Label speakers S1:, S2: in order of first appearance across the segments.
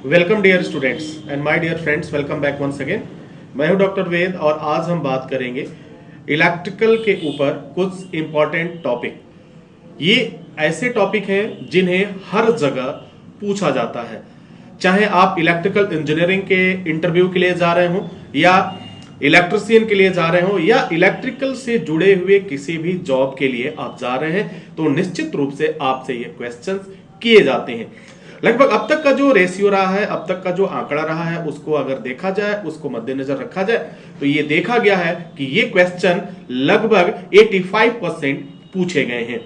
S1: Welcome dear students and my dear friends, welcome back once again. मैं हूं doctor वेद और आज हम बात करेंगे इलेक्ट्रिकल के ऊपर कुछ इंपॉर्टेंट टॉपिक। ये ऐसे टॉपिक हैं जिन्हें हर जगह पूछा जाता है, चाहे आप इलेक्ट्रिकल इंजीनियरिंग के इंटरव्यू के लिए जा रहे हो या इलेक्ट्रिशियन के लिए जा रहे हो या इलेक्ट्रिकल से जुड़े हुए किसी भी जॉब के लिए आप जा रहे हैं, तो निश्चित रूप से आपसे ये क्वेश्चंस किए जाते हैं। लगभग अब तक का जो रेशियो रहा है, अब तक का जो आंकड़ा रहा है, उसको अगर देखा जाए, उसको मद्देनजर रखा जाए, तो ये देखा गया है कि ये क्वेश्चन लगभग 85% पूछे गए हैं।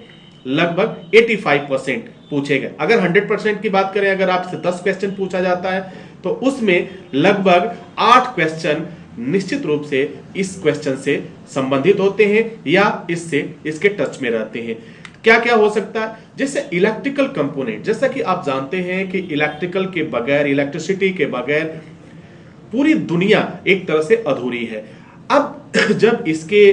S1: लगभग 85% पूछे गए। अगर 100% की बात करें, अगर आपसे 10 क्वेश्चन पूछा जाता है तो उसमें लगभग 8 क्वेश्चन निश्चित रूप से इस क्वेश्चन से संबंधित होते हैं या इससे इसके टच में रहते हैं। क्या क्या हो सकता है? जैसे इलेक्ट्रिकल कंपोनेंट, जैसा कि आप जानते हैं कि इलेक्ट्रिकल के बगैर, इलेक्ट्रिसिटी के बगैर पूरी दुनिया एक तरह से अधूरी है। अब जब इसके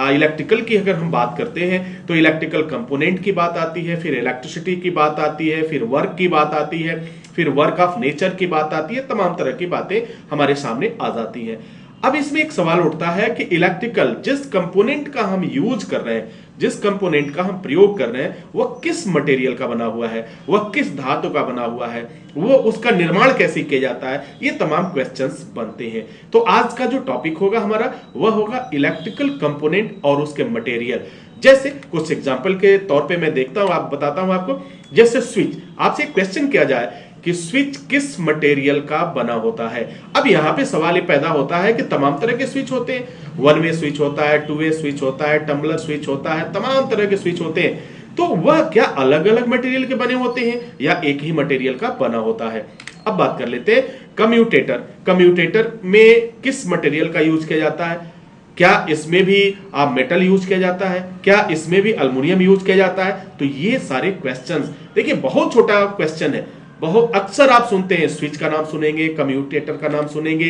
S1: इलेक्ट्रिकल की अगर हम बात करते हैं तो इलेक्ट्रिकल कंपोनेंट की बात आती है, फिर इलेक्ट्रिसिटी की बात आती है, फिर वर्क की बात आती है, फिर वर्क ऑफ नेचर की बात आती है। तमाम तरह की बातें हमारे सामने आ जाती हैं। अब इसमें एक सवाल उठता है कि इलेक्ट्रिकल जिस कंपोनेंट का हम यूज कर रहे हैं, जिस कंपोनेंट का हम प्रयोग कर रहे हैं, वह किस मटेरियल का बना हुआ है, वह किस धातु का बना हुआ है, वो उसका निर्माण कैसे किया जाता है, ये तमाम क्वेश्चंस बनते हैं। तो आज का जो टॉपिक होगा हमारा, वह होगा इलेक्ट्रिकल कंपोनेंट और उसके मटेरियल। जैसे कुछ एग्जांपल के तौर पे मैं देखता हूं, आप बताता हूं आपको। जैसे स्विच, आपसे क्वेश्चन किया जाए कि स्विच किस मटेरियल का बना होता है। अब यहां पे सवाल ये पैदा होता है कि तमाम तरह के स्विच होते हैं, 1 वे स्विच होता है, 2 वे स्विच होता है, टम्बलर स्विच होता है, तमाम तरह के स्विच होते हैं। तो वह क्या अलग अलग मटेरियल के बने होते हैं या एक ही मटेरियल का बना होता है? अब बात कर लेते हैं कम्यूटेटर। कम्यूटेटर में किस मटेरियल का यूज किया जाता है? क्या इसमें भी मेटल यूज किया जाता है? क्या इसमें भी अल्युमिनियम यूज किया जाता है? तो ये सारे क्वेश्चंस, देखिए बहुत छोटा क्वेश्चन है। बहुत अक्सर आप सुनते हैं, स्विच का नाम सुनेंगे, कम्यूटेटर का नाम सुनेंगे,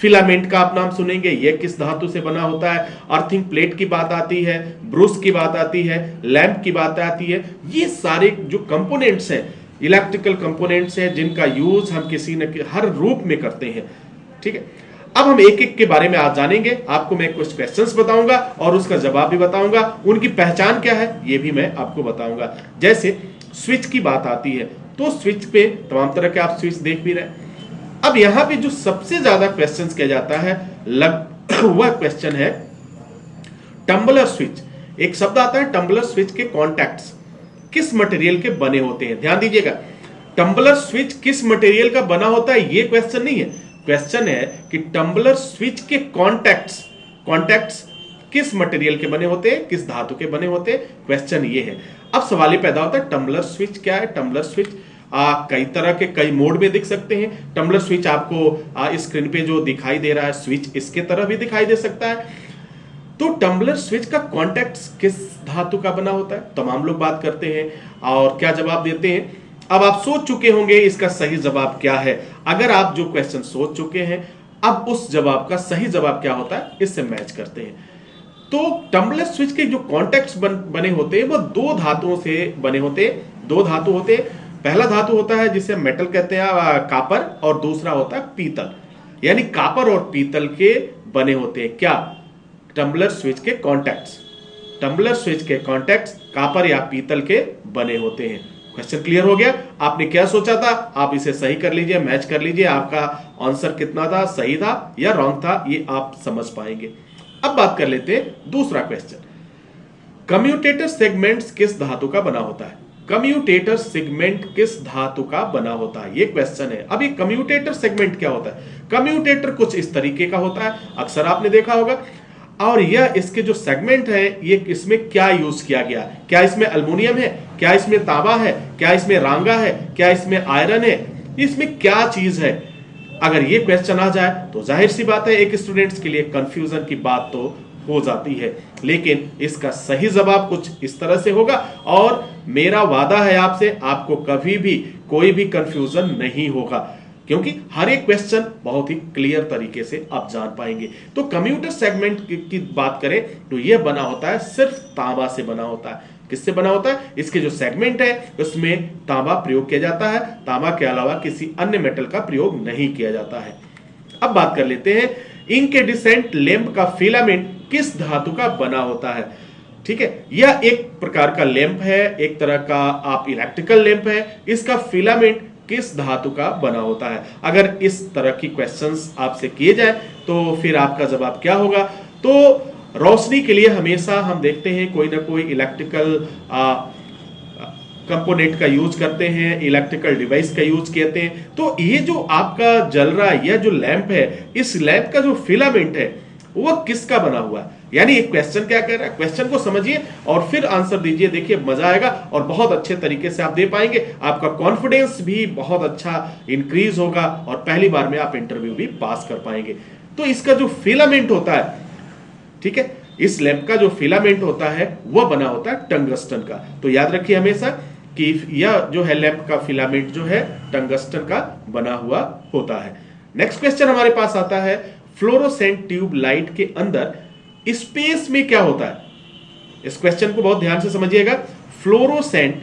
S1: फिलामेंट का आप नाम सुनेंगे, यह किस धातु से बना होता है, अर्थिंग प्लेट की बात आती है, ब्रूस की बात आती है, लैंप की बात आती है। ये सारे जो कंपोनेंट्स हैं, इलेक्ट्रिकल कंपोनेंट्स हैं, जिनका यूज हम किसी न हर रूप में करते हैं। ठीक है, अब हम एक एक के बारे में आज जानेंगे। आपको मैं कुछ क्वेश्चंस बताऊंगा और उसका जवाब भी बताऊंगा। उनकी पहचान क्या है ये भी मैं आपको बताऊंगा। जैसे स्विच की बात आती है तो स्विच पे तमाम तरह के आप स्विच देख भी रहे हैं। अब यहां पे जो सबसे ज्यादा क्वेश्चंस किया जाता है वह क्वेश्चन है टम्बलर स्विच। एक शब्द आता है टम्बलर स्विच के कॉन्टैक्ट्स किस मटेरियल के बने होते हैं। ध्यान दीजिएगा, टम्बलर स्विच किस मटेरियल का बना होता है ये क्वेश्चन नहीं है। क्वेश्चन है कि टम्बलर स्विच के कॉन्टैक्ट्स किस मटेरियल के बने होते हैं, किस धातु के बने होते हैं। क्वेश्चन ये है। अब सवाल ये पैदा होता है टम्बलर स्विच क्या है? टम्बलर स्विच कई तरह के, कई मोड में दिख सकते हैं। टम्बलर स्विच आपको स्क्रीन पे जो दिखाई दे रहा है स्विच, इसके तरह भी दिखाई दे सकता है। तो टम्बलर स्विच का कॉन्टैक्ट्स किस धातु का बना होता है? तमाम लोग बात करते हैं और क्या जवाब देते हैं। अब आप सोच चुके होंगे इसका सही जवाब क्या है। अगर आप जो क्वेश्चन सोच चुके हैं, अब उस जवाब का सही जवाब क्या होता है इससे मैच करते हैं। तो टम्बलर स्विच के जो कॉन्टैक्ट्स बने होते हैं वो दो धातुओं से बने होते हैं। दो धातु होते हैं। पहला धातु होता है जिसे मेटल कहते हैं, कापर, और दूसरा होता है पीतल। यानी कापर और पीतल के बने होते हैं क्या? टम्बलर स्विच के कॉन्टैक्ट्स। टम्बलर स्विच के कॉन्टैक्ट्स कापर या पीतल के बने होते हैं। क्वेश्चन क्लियर हो गया? आपने क्या सोचा था, आप इसे सही कर लीजिए, मैच कर लीजिए। आपका आंसर कितना था, सही था या रॉन्ग था, ये आप समझ पाएंगे। अब बात कर लेते हैं दूसरा क्वेश्चन। कम्यूटेटर सेगमेंट्स किस धातु का बना होता है? कम्यूटेटर सेगमेंट किस धातु का बना होता है, ये क्वेश्चन है। अब ये कम्यूटेटर सेगमेंट क्या होता है? कम्यूटेटर कुछ इस तरीके का होता है, अक्सर आपने देखा होगा। और यह इसके जो सेगमेंट है, ये इसमें क्या यूज किया गया? क्या इसमें अल्युमिनियम है, क्या इसमें तांबा है, क्या इसमें रांगा है, क्या इसमें आयरन है, इसमें क्या चीज है? अगर ये क्वेश्चन आ जाए तो जाहिर सी बात है एक स्टूडेंट्स के लिए कंफ्यूजन की बात तो हो जाती है। लेकिन इसका सही जवाब कुछ इस तरह से होगा और मेरा वादा है आपसे, आपको कभी भी कोई भी कंफ्यूजन नहीं होगा, क्योंकि हर एक क्वेश्चन बहुत ही क्लियर तरीके से आप जान पाएंगे। तो कम्यूटर सेगमेंट की बात करें तो यह बना होता है, सिर्फ तांबा से बना होता है। किससे बना होता है? इसके जो सेगमेंट है उसमें तांबा प्रयोग किया जाता है, तांबा के अलावा किसी अन्य मेटल का प्रयोग नहीं किया जाता है। अब बात कर लेते हैं इंकेडिसेंट लैंप का फिलामेंट किस धातु का बना होता है। ठीक है, यह एक प्रकार का लैंप है, एक तरह का आप इलेक्ट्रिकल लैंप है, इसका फिलामेंट किस धातु का बना होता है। अगर इस तरह की क्वेश्चंस आपसे किए जाए तो फिर आपका जवाब क्या होगा? तो रोशनी के लिए हमेशा हम देखते हैं कोई ना कोई इलेक्ट्रिकल कंपोनेंट का यूज करते हैं, इलेक्ट्रिकल डिवाइस का यूज करते हैं। तो ये जो आपका जल रहा है, यह जो लैंप है, इस लैंप का जो फिलामेंट है वो किसका बना हुआ है? यानी एक क्वेश्चन क्या कह रहा है, क्वेश्चन को समझिए और फिर आंसर दीजिए। देखिए मजा आएगा और बहुत अच्छे तरीके से आप दे पाएंगे, आपका कॉन्फिडेंस भी बहुत अच्छा इंक्रीज होगा और पहली बार में आप इंटरव्यू भी पास कर पाएंगे। तो इसका जो फिलामेंट होता है, ठीक है, इस लैंप का जो फिलामेंट होता है वह बना होता है टंगस्टन का। तो याद रखिए हमेशा कि यह जो है लैंप का फिलामेंट जो है टंगस्टन का बना हुआ होता है। नेक्स्ट क्वेश्चन हमारे पास आता है, फ्लोरोसेंट ट्यूब लाइट के अंदर स्पेस में क्या होता है? इस क्वेश्चन को बहुत ध्यान से समझिएगा। फ्लोरोसेंट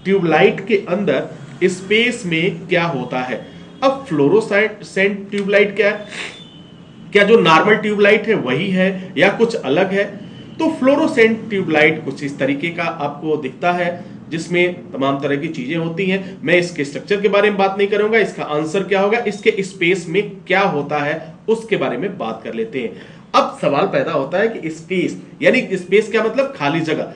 S1: ट्यूब लाइट के अंदर स्पेस में क्या होता है? अब फ्लोरोसेंट ट्यूब लाइट क्या है? क्या जो नॉर्मल ट्यूबलाइट है वही है या कुछ अलग है? तो फ्लोरोसेंट ट्यूबलाइट कुछ इस तरीके का आपको दिखता है जिसमें तमाम तरह की चीजें होती हैं। मैं इसके स्ट्रक्चर के बारे में बात नहीं करूंगा, इसका आंसर क्या होगा, इसके स्पेस में क्या होता है उसके बारे में बात कर लेते हैं। अब सवाल पैदा होता है कि स्पेस यानी स्पेस क्या मतलब? खाली जगह।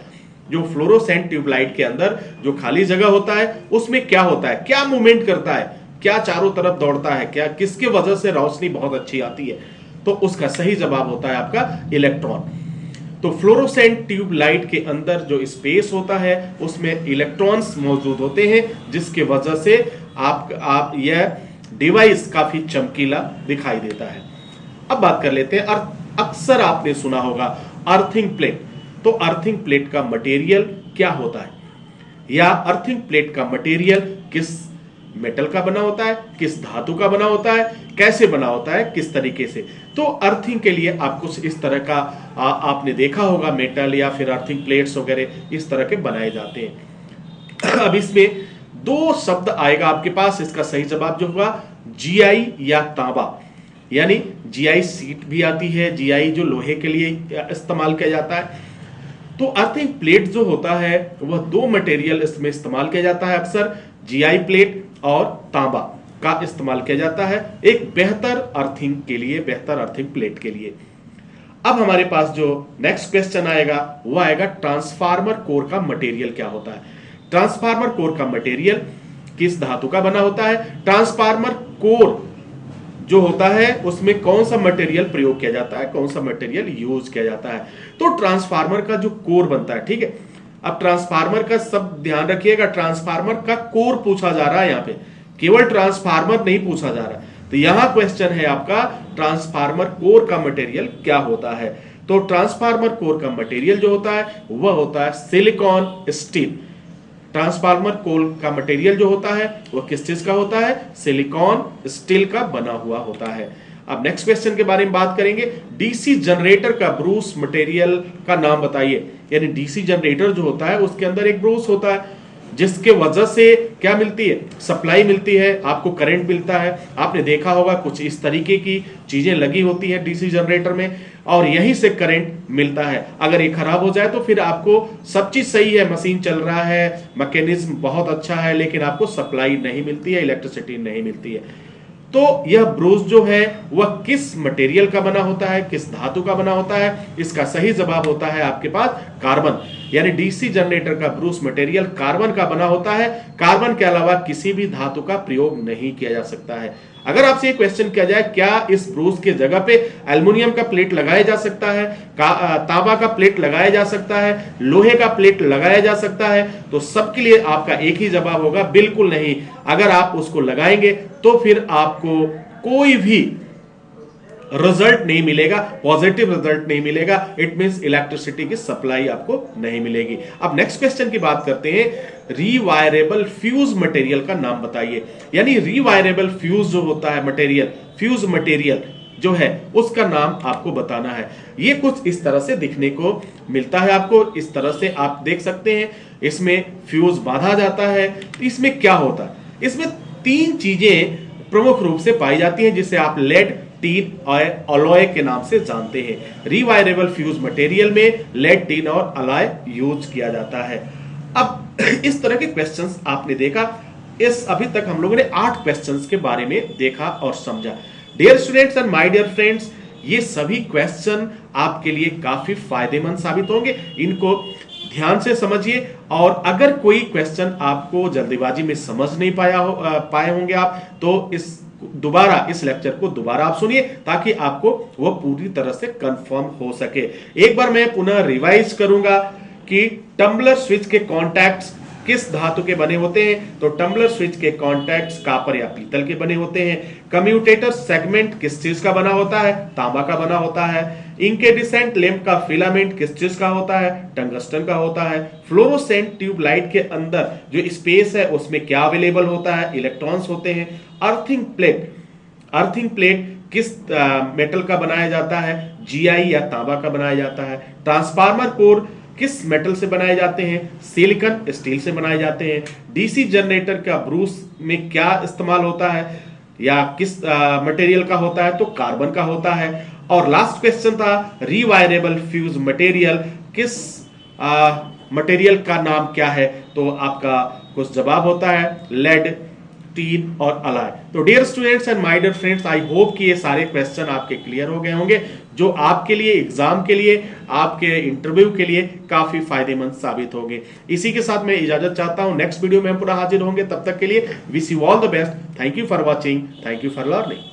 S1: जो फ्लोरोसेंट ट्यूबलाइट के अंदर जो खाली जगह होता है उसमें क्या होता है, क्या मूवमेंट करता है, क्या चारों तरफ दौड़ता है, क्या किसके वजह से रोशनी बहुत अच्छी आती है? तो उसका सही जवाब होता है आपका इलेक्ट्रॉन। तो फ्लोरोसेंट ट्यूब लाइट के अंदर जो स्पेस होता है उसमें इलेक्ट्रॉन्स मौजूद होते हैं जिसके वजह से आप यह डिवाइस काफी चमकीला दिखाई देता है। अब बात कर लेते हैं, अक्सर आपने सुना होगा अर्थिंग प्लेट। तो अर्थिंग प्लेट का मटेरियल क्या होता है, या अर्थिंग प्लेट का मटेरियल किस मेटल का बना होता है, किस धातु का बना होता है, कैसे बना होता है, किस तरीके से? तो अर्थिंग के लिए आपको इस तरह का आपने देखा होगा मेटल या फिर अर्थिंग प्लेट्स वगैरह इस तरह के बनाए जाते हैं। अब इसमें दो शब्द आएगा आपके पास, इसका सही जवाब जो होगा जीआई या तांबा, यानी जीआई सीट भी आती है, जीआई जो लोहे के लिए इस्तेमाल किया जाता है। तो अर्थिंग प्लेट जो होता है वह दो मटेरियल इसमें इस्तेमाल किया जाता है, अक्सर जीआई प्लेट और तांबा का इस्तेमाल किया जाता है एक बेहतर अर्थिंग के लिए, बेहतर अर्थिंग प्लेट के लिए। अब हमारे पास जो नेक्स्ट क्वेश्चन आएगा वो आएगा ट्रांसफार्मर कोर का मटेरियल क्या होता है। ट्रांसफार्मर कोर का मटेरियल किस धातु का बना होता है? ट्रांसफार्मर कोर जो होता है उसमें कौन सा मटेरियल प्रयोग किया जाता है, कौन सा मटेरियल यूज किया जाता है? तो ट्रांसफार्मर का जो कोर बनता है, ठीक है, अब ट्रांसफार्मर का सब ध्यान रखिएगा, ट्रांसफार्मर का कोर पूछा जा रहा है, यहां पे केवल ट्रांसफार्मर नहीं पूछा जा रहा। तो यहां क्वेश्चन है आपका ट्रांसफार्मर कोर का मटेरियल क्या होता है। तो ट्रांसफार्मर कोर का मटेरियल जो होता है वह होता है सिलिकॉन स्टील। ट्रांसफार्मर कोर का मटेरियल जो होता है वह किस चीज का होता है? सिलिकॉन स्टील का बना हुआ होता है। अब नेक्स्ट क्वेश्चन के बारे में बात करेंगे, डीसी जनरेटर का ब्रूस मटेरियल का नाम बताइए। यानी डीसी जनरेटर जो होता है उसके अंदर एक ब्रूस होता है जिसके वजह से क्या मिलती है? सप्लाई मिलती है, आपको करंट मिलता है। आपने देखा होगा कुछ इस तरीके की चीजें लगी होती है डीसी जनरेटर में और यहीं से करंट मिलता है। अगर ये खराब हो जाए तो फिर आपको सब चीज सही है, मशीन चल रहा है, मैकेनिज्म बहुत अच्छा है, लेकिन आपको सप्लाई नहीं मिलती है, इलेक्ट्रिसिटी नहीं मिलती है। तो यह ब्रूस जो है वह किस मटेरियल का बना होता है, किस धातु का बना होता है? इसका सही जवाब होता है आपके पास कार्बन। यानी डीसी जनरेटर का ब्रूस मटेरियल कार्बन का बना होता है। कार्बन के अलावा किसी भी धातु का प्रयोग नहीं किया जा सकता है। अगर आपसे ये क्वेश्चन किया जाए क्या इस ब्रूस के जगह पे एल्युमिनियम का प्लेट लगाया जा सकता है, तांबा का प्लेट लगाया जा सकता है, लोहे का प्लेट लगाया जा सकता है? तो सबके लिए आपका एक ही जवाब होगा, बिल्कुल नहीं। अगर आप उसको लगाएंगे तो फिर आपको कोई भी रिजल्ट नहीं मिलेगा, पॉजिटिव रिजल्ट नहीं मिलेगा। इट मींस इलेक्ट्रिसिटी की सप्लाई आपको नहीं मिलेगी। अब नेक्स्ट क्वेश्चन की बात करते हैं, रीवायरेबल फ्यूज मटेरियल का नाम बताइए। यानी रीवायरेबल फ्यूज जो होता है मटेरियल, फ्यूज मटेरियल जो है उसका नाम आपको बताना है। ये कुछ इस तरह से दिखने को मिलता है आपको, इस तरह से आप देख सकते हैं। इसमें फ्यूज बांधा जाता है। तो इसमें क्या होता है, इसमें 3 चीजें प्रमुख रूप से पाई जाती हैं जिसे आप लेड, टीन और अलॉय के नाम से जानते हैं। रिवायरेबल फ्यूज मटेरियल में लेड, टीन और अलॉय यूज किया जाता है। अब इस तरह के क्वेश्चंस आपने देखा। इस अभी तक हम लोगों ने 8 क्वेश्चंस के बारे में देखा और समझा। Dear students and my dear friends, ये सभी क्वेश्चन आपके लिए काफी फायदेमंद साबित होंगे। इनको ध्यान से समझिए, और अगर कोई क्वेश्चन आपको जल्दीबाजी में समझ नहीं पाए होंगे आप, तो इस लेक्चर को दोबारा आप सुनिए, ताकि आपको वो पूरी तरह से कंफर्म हो सके। एक बार मैं पुनः रिवाइज करूंगा कि टम्बलर स्विच के कॉन्टैक्ट्स किस धातु के बने होते हैं। तो टम्बलर स्विच के कॉन्टैक्ट्स कॉपर या पीतल के बने होते हैं। कम्यूटेटर सेगमेंट किस चीज का बना होता है, तांबा का बना होता है। इंकेडिसेंट लैंप का फिलामेंट किस चीज का होता है, टंगस्टन का होता है। फ्लोरोसेंट ट्यूबलाइट के अंदर जो स्पेस है उसमें क्या अवेलेबल होता है, इलेक्ट्रॉन्स होते हैं। अर्थिंग प्लेट किस मेटल का बनाया जाता है, जीआई या तांबा का बनाया जाता है। ट्रांसफार्मर कोर किस मेटल से बनाए जाते हैं, सिलिकॉन स्टील से बनाए जाते हैं। डीसी जनरेटर का ब्रूस में क्या इस्तेमाल होता है या किस मटेरियल का होता है, तो कार्बन का होता है। और लास्ट क्वेश्चन था रिवायरेबल फ्यूज मटेरियल, किस मटेरियल का नाम क्या है, तो आपका कुछ जवाब होता है लेड, टीन और अलॉय। तो dear students and my dear friends, I hope कि ये सारे क्वेश्चन आपके क्लियर हो गए होंगे, जो आपके लिए एग्जाम के लिए, आपके इंटरव्यू के लिए काफी फायदेमंद साबित होंगे। इसी के साथ मैं इजाजत चाहता हूं, नेक्स्ट वीडियो में हम पुनः हाजिर होंगे। तब तक के लिए wish you all the best. Thank you for watching, thank you for learning.